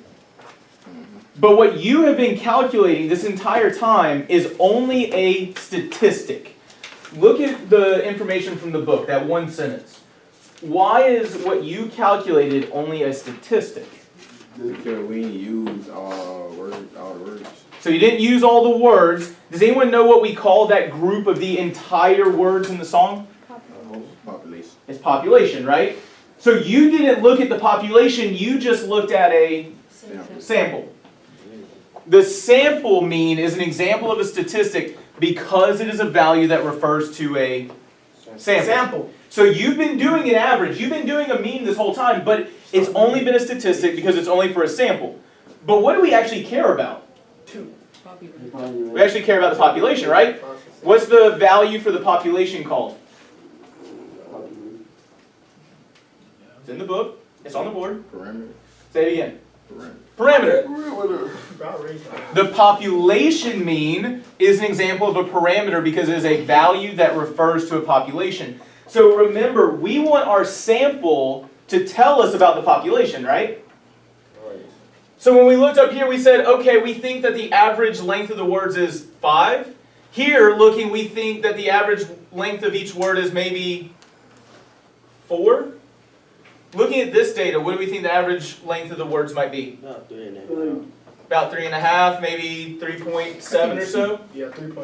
But what you have been calculating this entire time is only a statistic. Look at the information from the book, that one sentence. Why is what you calculated only a statistic? Because we use all the words. So you didn't use all the words. Does anyone know what we call that group of the entire words in the song? Population. It's population, right? So you didn't look at the population, you just looked at a sample. The sample mean is an example of a statistic because it is a value that refers to a sample. So you've been doing an average, you've been doing a mean this whole time, but it's only been a statistic because it's only for a sample. But what do we actually care about? We actually care about the population, right? What's the value for the population called? It's in the book. It's on the board. Parameter. Say it again. Parameter. The population mean is an example of a parameter because it is a value that refers to a population. So remember, we want our sample to tell us about the population, right? So when we looked up here, we said, okay, we think that the average length of the words is 5. Here, looking, we think that the average length of each word is maybe 4. Looking at this data, what do we think the average length of the words might be? About 3.5. About 3.5, maybe 3.7 or so? Yeah, 3.7.